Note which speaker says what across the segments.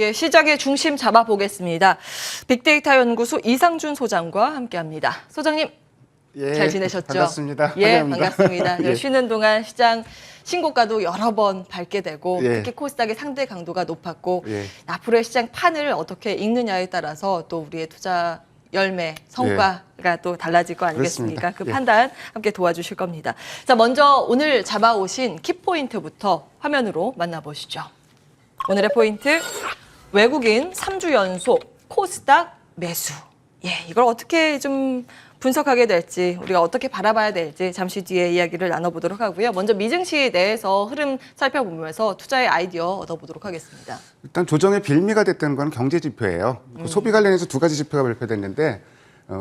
Speaker 1: 예, 시장의 중심 잡아보겠습니다. 빅데이터 연구소 이상준 소장과 함께합니다. 소장님,
Speaker 2: 예,
Speaker 1: 잘 지내셨죠?
Speaker 2: 반갑습니다.
Speaker 1: 예,
Speaker 2: 환영합니다.
Speaker 1: 반갑습니다.
Speaker 2: 예.
Speaker 1: 쉬는 동안 시장 신고가도 여러 번 밟게 되고
Speaker 2: 예.
Speaker 1: 특히 코스닥의 상대 강도가 높았고
Speaker 2: 예.
Speaker 1: 앞으로의 시장 판을 어떻게 읽느냐에 따라서 또 우리의 투자 열매, 성과가 또 달라질 거 아니겠습니까?
Speaker 2: 그렇습니다.
Speaker 1: 그
Speaker 2: 예.
Speaker 1: 판단 함께 도와주실 겁니다. 자, 먼저 오늘 잡아오신 키포인트부터 화면으로 만나보시죠. 오늘의 포인트, 외국인 3주 연속 코스닥 매수. 예, 이걸 어떻게 좀 분석하게 될지, 우리가 어떻게 바라봐야 될지 잠시 뒤에 이야기를 나눠보도록 하고요. 먼저 미증시 내에서 흐름 살펴보면서 투자의 아이디어 얻어보도록 하겠습니다.
Speaker 2: 일단 조정의 빌미가 됐다는 건 경제 지표예요. 그 소비 관련해서 두 가지 지표가 발표됐는데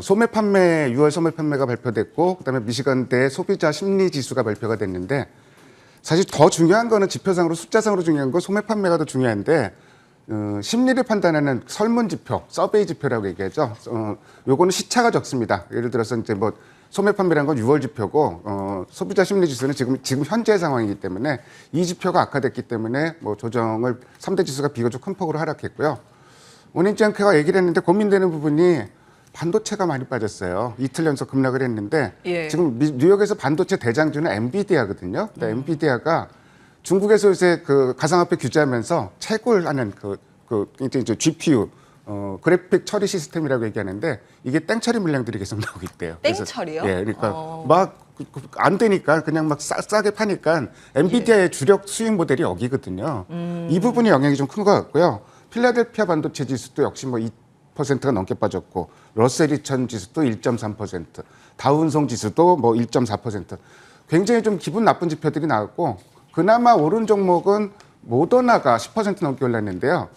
Speaker 2: 소매 판매 6월 소매 판매가 발표됐고 그다음에 미시간대 소비자 심리 지수가 발표가 됐는데 사실 더 중요한 거는 지표상으로 숫자상으로 중요한 건 소매 판매가 더 중요한데 심리를 판단하는 설문 지표, 서베이 지표라고 얘기하죠. 요거는 시차가 적습니다. 예를 들어서 이제 뭐 소매 판매라는 건 6월 지표고 소비자 심리 지수는 지금 현재 상황이기 때문에 이 지표가 악화됐기 때문에 뭐 조정을 3대 지수가 비교적 큰 폭으로 하락했고요. 원인장크가 얘기를 했는데 고민되는 부분이 반도체가 많이 빠졌어요. 이틀 연속 급락을 했는데
Speaker 1: 예.
Speaker 2: 지금 뉴욕에서 반도체 대장주는 엔비디아거든요. 근데 엔비디아가 중국에서 요새 그 가상화폐 규제하면서 채굴 하는 이제 GPU 그래픽 처리 시스템이라고 얘기하는데 이게 땡처리 물량들이 계속 나오고 있대요.
Speaker 1: 땡처리요?
Speaker 2: 예, 그러니까 막 안 되니까 그냥 막 싸게 파니까 엔비디아의 주력 수익 모델이 여기거든요. 이 부분이 영향이 좀 큰 것 같고요. 필라델피아 반도체 지수도 역시 뭐 2%가 넘게 빠졌고 러셀 2000 지수도 1.3%, 다운송 지수도 뭐 1.4%. 굉장히 좀 기분 나쁜 지표들이 나왔고 그나마 오른 종목은 모더나가 10% 넘게 올랐는데요.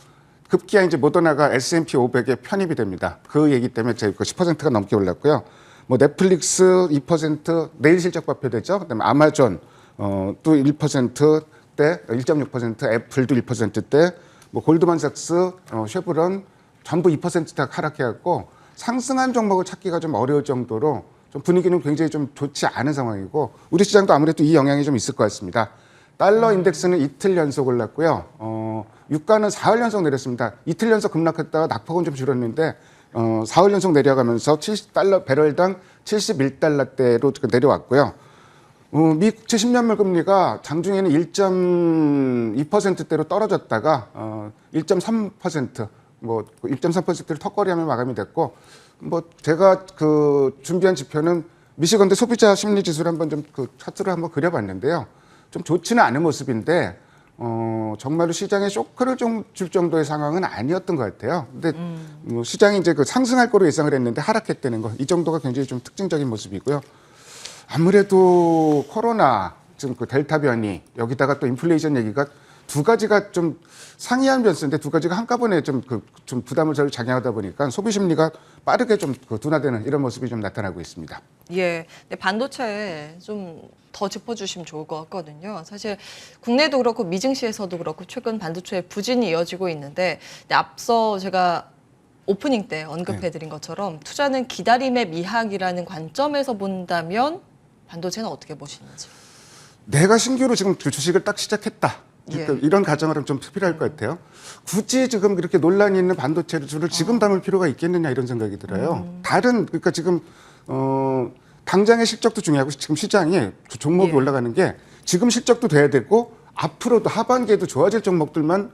Speaker 2: 급기야 이제 모더나가 S&P 500에 편입이 됩니다. 그 얘기 때문에 저희 10%가 넘게 올랐고요. 뭐 넷플릭스 2% 내일 실적 발표되죠. 그다음에 아마존 또 1%대 1.6%, 애플도 1%대, 뭐 골드만삭스, 쉐브론 전부 2%다 하락해갖고 상승한 종목을 찾기가 좀 어려울 정도로 좀 분위기는 굉장히 좀 좋지 않은 상황이고 우리 시장도 아무래도 이 영향이 좀 있을 것 같습니다. 달러 인덱스는 이틀 연속 올랐고요. 유가는 4월 연속 내렸습니다. 이틀 연속 급락했다가 낙폭은 좀 줄었는데 4월 연속 내려가면서 70달러 배럴당 71달러대로 내려왔고요. 미 국채 10년물 금리가 장중에는 1.2%대로 떨어졌다가 1.3% 뭐 1.3%를 턱걸이하며 마감이 됐고 뭐 제가 그 준비한 지표는 미시건대 소비자 심리 지수를 한번 좀 그 차트를 한번 그려봤는데요. 좀 좋지는 않은 모습인데 정말로 시장에 쇼크를 좀 줄 정도의 상황은 아니었던 것 같아요. 근데 뭐 시장이 이제 그 상승할 거로 예상을 했는데 하락했다는 거, 이 정도가 굉장히 좀 특징적인 모습이고요. 아무래도 코로나 지금 그 델타 변이 여기다가 또 인플레이션 얘기가 두 가지가 좀 상이한 변수인데 두 가지가 한꺼번에 좀 부담을 작용하다 보니까 소비 심리가 빠르게 좀 둔화되는 이런 모습이 좀 나타나고 있습니다.
Speaker 1: 예, 근데 반도체 좀 더 짚어주시면 좋을 것 같거든요. 사실 국내도 그렇고 미증시에서도 그렇고 최근 반도체 부진이 이어지고 있는데 앞서 제가 오프닝 때 언급해드린 것처럼 투자는 기다림의 미학이라는 관점에서 본다면 반도체는 어떻게 보시는지?
Speaker 2: 내가 신규로 지금 그 주식을 딱 시작했다.
Speaker 1: 예.
Speaker 2: 이런 가정은 좀 필요할 것 같아요. 굳이 지금 이렇게 논란이 있는 반도체를 지금 담을 필요가 있겠느냐 이런 생각이 들어요. 그러니까 지금 당장의 실적도 중요하고 지금 시장이 종목이
Speaker 1: 예.
Speaker 2: 올라가는 게 지금 실적도 돼야 되고 앞으로도 하반기에도 좋아질 종목들만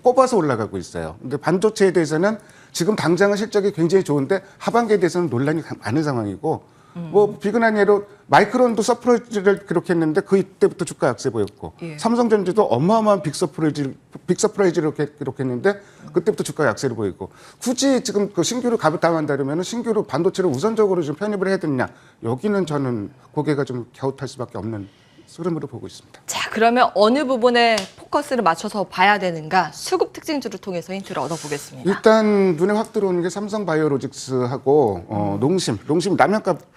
Speaker 2: 꼽아서 올라가고 있어요. 근데 반도체에 대해서는 지금 당장은 실적이 굉장히 좋은데 하반기에 대해서는 논란이 많은 상황이고 뭐 비근한 예로 마이크론도 서프라이즈를 기록했는데 그 이때부터 주가 약세 보였고
Speaker 1: 예.
Speaker 2: 삼성전자도 어마어마한 빅서프라이즈를 기록했는데 그때부터 주가 약세를 보이고 굳이 지금 그 신규로 가부당한다면 신규로 반도체를 우선적으로 좀 편입을 해야 되느냐 여기는 저는 고개가 좀 갸웃할 수밖에 없는 흐름으로 보고 있습니다.
Speaker 1: 자, 그러면 어느 부분에 포커스를 맞춰서 봐야 되는가? 수급 특징주를 통해서 힌트를 얻어보겠습니다.
Speaker 2: 일단 눈에 확 들어오는 게 삼성바이오로직스하고 농심 라면값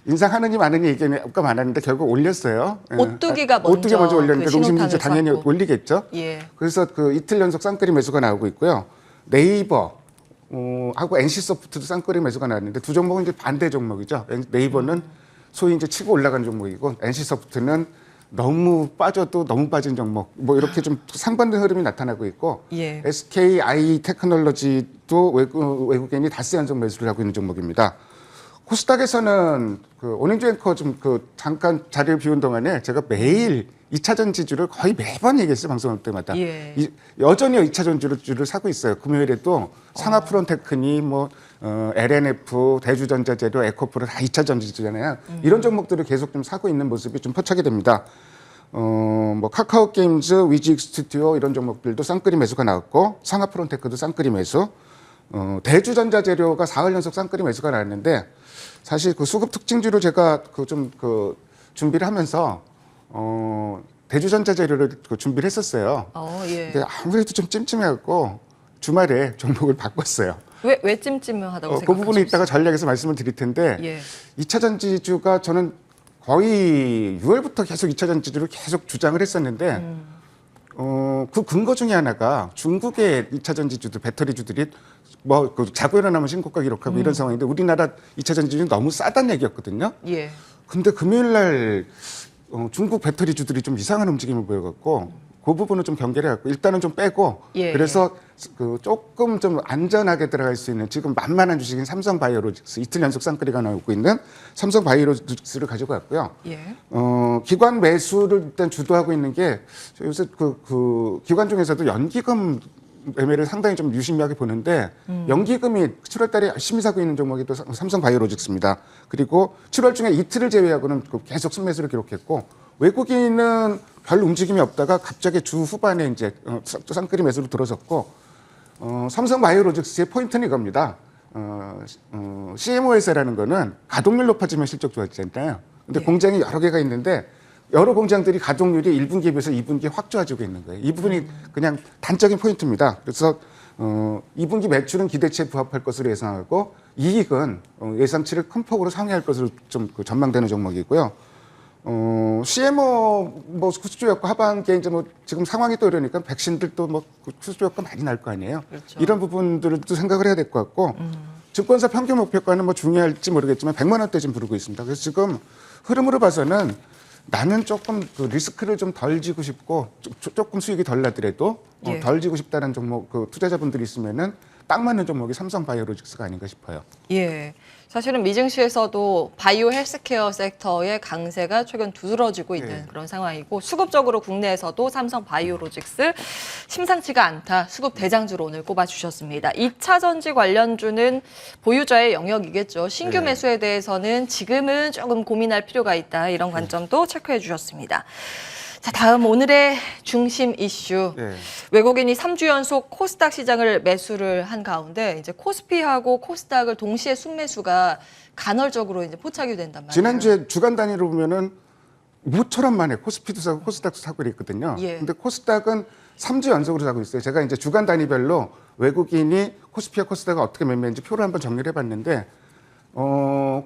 Speaker 2: 인상하느니 마느니 얘기가 많았는데 결국 올렸어요.
Speaker 1: 오뚜기가
Speaker 2: 먼저 올렸는데
Speaker 1: 그
Speaker 2: 농심도 이제
Speaker 1: 신호탄을
Speaker 2: 당연히
Speaker 1: 쐈고.
Speaker 2: 올리겠죠.
Speaker 1: 예.
Speaker 2: 그래서 그 이틀 연속 쌍끌이 매수가 나오고 있고요. 네이버 하고 NC소프트도 쌍끌이 매수가 나왔는데 두 종목은 이제 반대 종목이죠. 네이버는 소위 이제 치고 올라가는 종목이고 NC소프트는 너무 빠져도 너무 빠진 종목 뭐 이렇게 좀 상반된 흐름이 나타나고 있고
Speaker 1: 예.
Speaker 2: SKI 테크놀로지도 외국인이 닷새 연속 매수를 하고 있는 종목입니다. 코스닥에서는 그 오닝주 앵커 좀 그 잠깐 자리를 비운 동안에 제가 매일 2차 전지주를 거의 매번 얘기했어요. 방송할 때마다.
Speaker 1: 예.
Speaker 2: 여전히 2차 전지주를 사고 있어요. 금요일에도 상하프론테크니 뭐 LNF, 대주전자재료, 에코프로 다 2차 전지주잖아요. 이런 종목들을 계속 좀 사고 있는 모습이 좀 포착이 됩니다. 뭐 카카오 게임즈, 위직 스튜디오 이런 종목들도 쌍끌이 매수가 나왔고 상하프론테크도 쌍끌이 매수. 대주전자재료가 4월 연속 쌍끌이 매수가 나왔는데 사실 그 수급 특징주를 제가 그 준비를 하면서 대주전자재료를 준비를 했었어요.
Speaker 1: 예.
Speaker 2: 근데 아무래도 좀 찜찜해갖고 주말에 종목을 바꿨어요.
Speaker 1: 왜 찜찜하다고
Speaker 2: 그
Speaker 1: 생각하셨어요?
Speaker 2: 부분은 이따가 전략에서 말씀을 드릴 텐데
Speaker 1: 예.
Speaker 2: 2차 전지주가 저는 거의 6월부터 계속 2차 전지주를 계속 주장을 했었는데 그 근거 중에 하나가 중국의 2차 전지주들 배터리주들이 뭐 그 자고 일어나면 신고가 기록하고 이런 상황인데 우리나라 2차 전지주는 너무 싸다는 얘기였거든요.
Speaker 1: 예.
Speaker 2: 근데 금요일 날 중국 배터리주들이 좀 이상한 움직임을 보여갖고 그 부분은 좀 경계를 해갖고 일단은 좀 빼고
Speaker 1: 예,
Speaker 2: 그래서 그 조금 좀 안전하게 들어갈 수 있는 지금 만만한 주식인 삼성바이오로직스 이틀 연속 쌍끌이가 나오고 있는 삼성바이오로직스를 가지고 왔고요.
Speaker 1: 예.
Speaker 2: 기관 매수를 일단 주도하고 있는 게 요새 그 기관 중에서도 연기금 매매를 상당히 좀 유심하게 보는데 연기금이 7월 달에 열심히 사고 있는 종목이 또 삼성바이오로직스입니다. 그리고 7월 중에 이틀을 제외하고는 계속 순매수를 기록했고 외국인은 별 움직임이 없다가 갑자기 주 후반에 이제 또 쌍끌이 매수로 들어섰고 삼성바이오로직스의 포인트는 이겁니다. CMO 회사라는 거는 가동률 높아지면 실적 좋아지잖아요. 근데
Speaker 1: 예.
Speaker 2: 공장이 여러 개가 있는데 여러 공장들이 가동률이 1분기에 비해서 2분기에 확 좋아지고 있는 거예요. 이 부분이 그냥 단적인 포인트입니다. 그래서 2분기 매출은 기대치에 부합할 것으로 예상하고 이익은 예상치를 큰 폭으로 상회할 것으로 좀 전망되는 종목이고요. CMO 뭐 수주 효과 하반기에 이제 뭐 지금 상황이 또 이러니까 백신들도 뭐 수주 효과 많이 날 거 아니에요.
Speaker 1: 그렇죠.
Speaker 2: 이런 부분들도 생각을 해야 될 것 같고 증권사 평균 목표가는 뭐 중요할지 모르겠지만 100만 원대 지금 부르고 있습니다. 그래서 지금 흐름으로 봐서는 나는 조금 그 리스크를 좀 덜 지고 싶고 조금 수익이 덜 나더라도
Speaker 1: 예.
Speaker 2: 덜 지고 싶다는 종목 그 투자자분들이 있으면은 딱 맞는 종목이 삼성바이오로직스가 아닌가 싶어요.
Speaker 1: 예. 사실은 미증시에서도 바이오 헬스케어 섹터의 강세가 최근 두드러지고 있는
Speaker 2: 네.
Speaker 1: 그런 상황이고 수급적으로 국내에서도 삼성 바이오로직스 심상치가 않다. 수급 대장주로 오늘 꼽아주셨습니다. 2차 전지 관련주는 보유자의 영역이겠죠. 신규
Speaker 2: 네.
Speaker 1: 매수에 대해서는 지금은 조금 고민할 필요가 있다. 이런 관점도 체크해 주셨습니다. 자, 다음 오늘의 중심 이슈.
Speaker 2: 네.
Speaker 1: 외국인이 3주 연속 코스닥 시장을 매수를 한 가운데 이제 코스피하고 코스닥을 동시에 순매수가 간헐적으로 이제 포착이 된단 말이에요.
Speaker 2: 지난주에 주간 단위로 보면은 무처럼 만에 코스피도 사고 코스닥도 사고 그랬거든요.
Speaker 1: 예.
Speaker 2: 근데 코스닥은 3주 연속으로 사고 있어요. 제가 이제 주간 단위별로 외국인이 코스피와 코스닥을 어떻게 매매했는지 표를 한번 정리를 해봤는데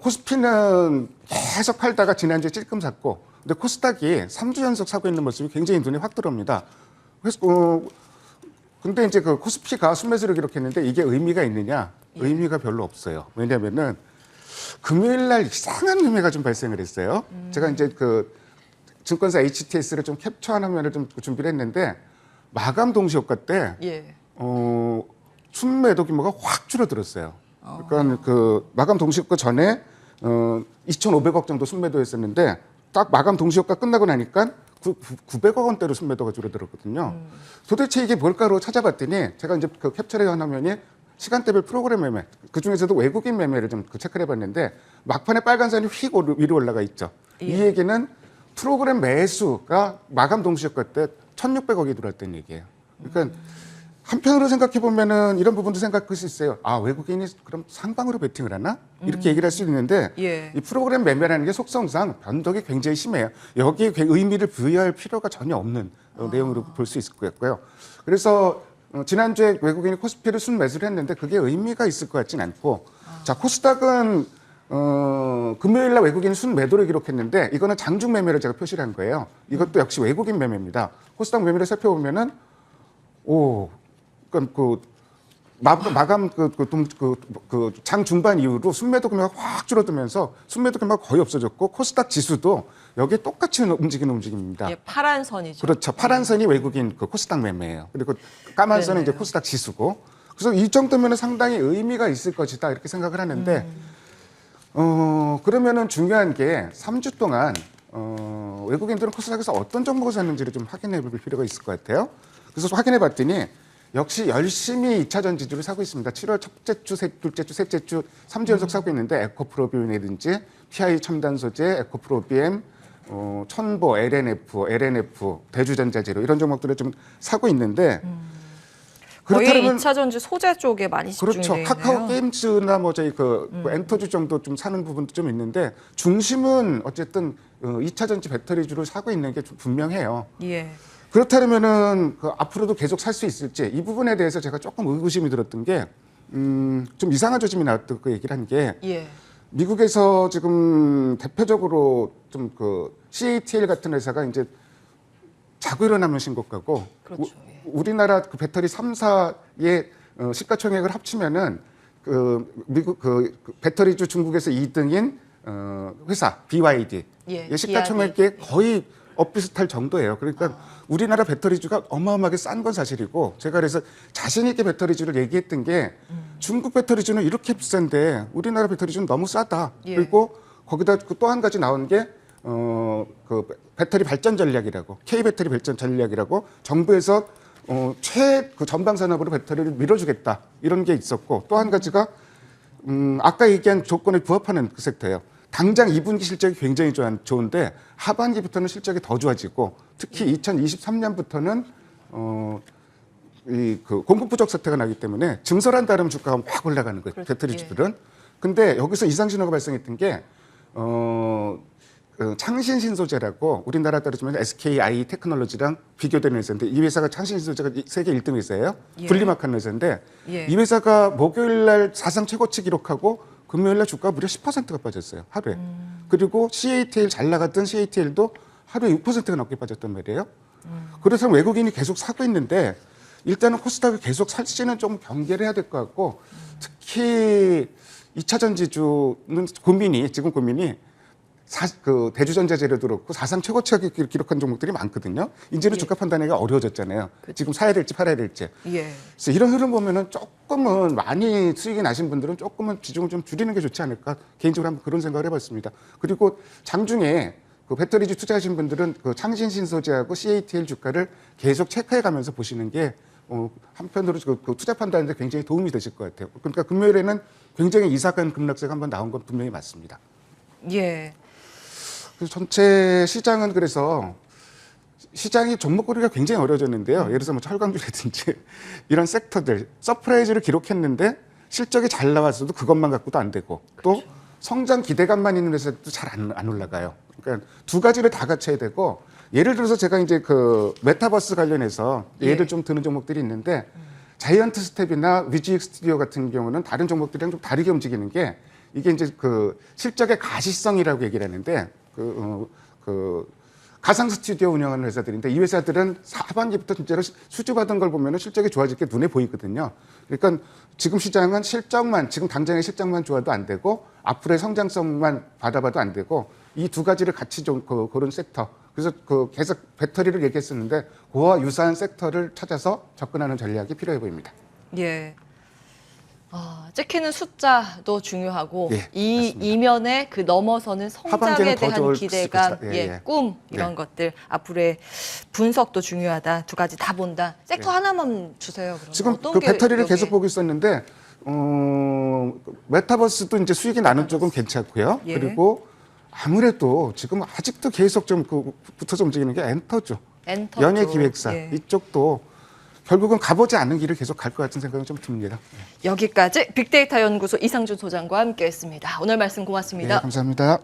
Speaker 2: 코스피는 계속 팔다가 지난주에 찔끔 샀고 근데 코스닥이 3주 연속 사고 있는 모습이 굉장히 눈에 확 들어옵니다. 그래서 근데 이제 그 코스피가 순매수를 기록했는데 이게 의미가 있느냐? 의미가 별로 없어요. 왜냐면은 금요일 날 이상한 의미가 좀 발생을 했어요. 제가 이제 그 증권사 HTS를 좀 캡처한 화면을 좀 준비를 했는데 마감 동시 효과 때
Speaker 1: 예.
Speaker 2: 순매도 규모가 확 줄어들었어요. 그러니까 그 마감 동시 효과 전에 2,500억 정도 순매도했었는데 딱 마감 동시 효과 끝나고 나니까 900억 원대로 순매도가 줄어들었거든요. 도대체 이게 뭘까로 찾아봤더니 제가 이제 그 캡처를 한 화면이 시간대별 프로그램 매매, 그 중에서도 외국인 매매를 좀 체크를 해봤는데 막판에 빨간 선이 휙 위로 올라가 있죠.
Speaker 1: 예.
Speaker 2: 이 얘기는 프로그램 매수가 마감 동시 효과 때 1,600억이 들어왔다는 얘기예요. 그러니까 한편으로 생각해 보면은 이런 부분도 생각할 수 있어요. 아, 외국인이 그럼 상방으로 베팅을 하나? 이렇게 얘기를 할 수 있는데
Speaker 1: 예.
Speaker 2: 이 프로그램 매매라는 게 속성상 변덕이 굉장히 심해요. 여기에 의미를 부여할 필요가 전혀 없는 내용으로 볼 수 있을 것 같고요. 그래서 지난주에 외국인이 코스피를 순매수를 했는데 그게 의미가 있을 것 같진 않고 자, 코스닥은 금요일 날 외국인 순매도를 기록했는데 이거는 장중 매매를 제가 표시를 한 거예요. 이것도 역시 외국인 매매입니다. 코스닥 매매를 살펴보면은 그러니까 마감 장 중반 이후로 순매도 금액이 확 줄어들면서 순매도 금액이 거의 없어졌고 코스닥 지수도 여기에 똑같이 움직이는 움직임입니다.
Speaker 1: 예, 파란 선이죠.
Speaker 2: 그렇죠. 파란 선이 외국인 그 코스닥 매매예요. 그리고 까만 선은 이제
Speaker 1: 네네.
Speaker 2: 코스닥 지수고. 그래서 이 정도면 상당히 의미가 있을 것이다 이렇게 생각을 하는데 그러면은 중요한 게 3주 동안 외국인들은 코스닥에서 어떤 종목을 샀는지를 좀 확인해 볼 필요가 있을 것 같아요. 그래서 확인해 봤더니 역시 열심히 2차 전지주를 사고 있습니다. 7월 첫째 주, 둘째 주, 셋째 주 3주 연속 사고 있는데 에코프로비움이라든지 PI 첨단 소재, 에코프로비엠, 천보, LNF, 대주전자재료 이런 종목들을 좀 사고 있는데
Speaker 1: 거의
Speaker 2: 그렇다면
Speaker 1: 2차 전지 소재 쪽에 많이 집중되어
Speaker 2: 그렇죠.
Speaker 1: 있네요.
Speaker 2: 카카오 게임즈나 뭐 저희 그 엔터주 정도 좀 사는 부분도 좀 있는데 중심은 어쨌든 2차 전지 배터리주를 사고 있는 게 좀 분명해요.
Speaker 1: 예.
Speaker 2: 그렇다면은 그 앞으로도 계속 살 수 있을지 이 부분에 대해서 제가 조금 의구심이 들었던 게 좀 이상한 조짐이 나왔던 그 얘기를 한 게
Speaker 1: 예.
Speaker 2: 미국에서 지금 대표적으로 좀 그 CATL 같은 회사가 이제 자고 일어나면 신고가고
Speaker 1: 그렇죠. 예.
Speaker 2: 우리나라 그 배터리 3사의 시가총액을 합치면은 그 미국 그 배터리주 중국에서 2등인 회사 BYD
Speaker 1: 예,
Speaker 2: 의 시가총액이 거의 엇비슷할 정도예요. 그러니까 우리나라 배터리주가 어마어마하게 싼 건 사실이고 제가 그래서 자신 있게 배터리주를 얘기했던 게 중국 배터리주는 이렇게 비싼데 우리나라 배터리주는 너무 싸다.
Speaker 1: 예.
Speaker 2: 그리고 거기다 또 한 가지 나온 게 그 배터리 발전 전략이라고 K 배터리 발전 전략이라고 정부에서 그 전방 산업으로 배터리를 밀어주겠다 이런 게 있었고 또 한 가지가 아까 얘기한 조건에 부합하는 그 섹터예요. 당장 2분기 실적이 굉장히 좋은데 하반기부터는 실적이 더 좋아지고 특히 2023년부터는 이 그 공급 부족 사태가 나기 때문에 증설한 다음 주가가 확 올라가는 거예요.
Speaker 1: 그렇죠.
Speaker 2: 배터리주들은. 근데 여기서 이상 신호가 발생했던 게 그 창신신소재라고 우리나라 따르면 SKI 테크놀로지랑 비교되는 회사인데 이 회사가 창신신소재가 세계 1등 회사예요.
Speaker 1: 예.
Speaker 2: 분리마크하는 회사인데
Speaker 1: 예.
Speaker 2: 이 회사가 목요일 날 사상 최고치 기록하고 금요일 날 주가가 무려 10%가 빠졌어요. 하루에. 그리고 CATL 잘 나갔던 CATL도 하루에 6%가 넘게 빠졌단 말이에요. 그래서 외국인이 계속 사고 있는데 일단은 코스닥을 계속 살지는 좀 경계를 해야 될 것 같고 특히 2차 전지주는 지금 고민이 그 대주전자재료도 그렇고 사상 최고치가 기록한 종목들이 많거든요. 이제는
Speaker 1: 예.
Speaker 2: 주가 판단하기가 어려워졌잖아요. 지금 사야 될지 팔아야 될지.
Speaker 1: 예.
Speaker 2: 그래서 이런 흐름 보면은 조금은 많이 수익이 나신 분들은 조금은 비중을 좀 줄이는 게 좋지 않을까 개인적으로 한번 그런 생각을 해봤습니다. 그리고 장중에 그 배터리주 투자하신 분들은 그 창신신소재하고 CATL 주가를 계속 체크해가면서 보시는 게 한편으로 그 투자 판단에 굉장히 도움이 되실 것 같아요. 그러니까 금요일에는 굉장히 이삭한 급락세가 한번 나온 건 분명히 맞습니다.
Speaker 1: 예.
Speaker 2: 그래서 전체 시장은 그래서 시장이 종목 고르기가 굉장히 어려워졌는데요. 예를 들어서 뭐 철강주라든지 이런 섹터들 서프라이즈를 기록했는데 실적이 잘 나왔어도 그것만 갖고도 안 되고 또 성장 기대감만 있는 회사도 잘 안 올라가요. 그러니까 두 가지를 다 갖춰야 되고 예를 들어서 제가 이제 그 메타버스 관련해서 예를 좀 드는 종목들이 있는데 자이언트 스텝이나 뮤직 스튜디오 같은 경우는 다른 종목들이랑 좀 다르게 움직이는 게 이게 이제 그 실적의 가시성이라고 얘기를 하는데 그 가상 스튜디오 운영하는 회사들인데 이 회사들은 하반기부터 진짜로 수주받은 걸 보면 실적이 좋아질 게 눈에 보이거든요. 그러니까 지금 시장은 실적만 지금 당장의 실적만 좋아도 안 되고 앞으로의 성장성만 받아봐도 안 되고 이 두 가지를 같이 좀 고른 섹터. 그래서 그 계속 배터리를 얘기했었는데 그와 유사한 섹터를 찾아서 접근하는 전략이 필요해 보입니다.
Speaker 1: 예. 찍히는 숫자도 중요하고
Speaker 2: 예,
Speaker 1: 이
Speaker 2: 맞습니다.
Speaker 1: 이면에 그 넘어서는 성장에
Speaker 2: 하반기는 더
Speaker 1: 대한
Speaker 2: 좋을
Speaker 1: 기대감,
Speaker 2: 수 있다. 예, 예.
Speaker 1: 꿈 이런
Speaker 2: 네.
Speaker 1: 것들 앞으로의 분석도 중요하다. 두 가지 다 본다. 섹터
Speaker 2: 네.
Speaker 1: 하나만 주세요. 그러면
Speaker 2: 지금
Speaker 1: 어떤
Speaker 2: 그
Speaker 1: 게
Speaker 2: 배터리를
Speaker 1: 여기에?
Speaker 2: 계속 보고 있었는데 메타버스도 이제 수익이 나는 쪽은 괜찮고요.
Speaker 1: 예.
Speaker 2: 그리고 아무래도 지금 아직도 계속 좀 붙어서 움직이는 게 엔터죠.
Speaker 1: 엔터
Speaker 2: 연예기획사
Speaker 1: 예.
Speaker 2: 이쪽도 결국은 가보지 않은 길을 계속 갈 것 같은 생각이 좀 듭니다.
Speaker 1: 여기까지 빅데이터 연구소 이상준 소장과 함께했습니다. 오늘 말씀 고맙습니다.
Speaker 2: 네, 감사합니다.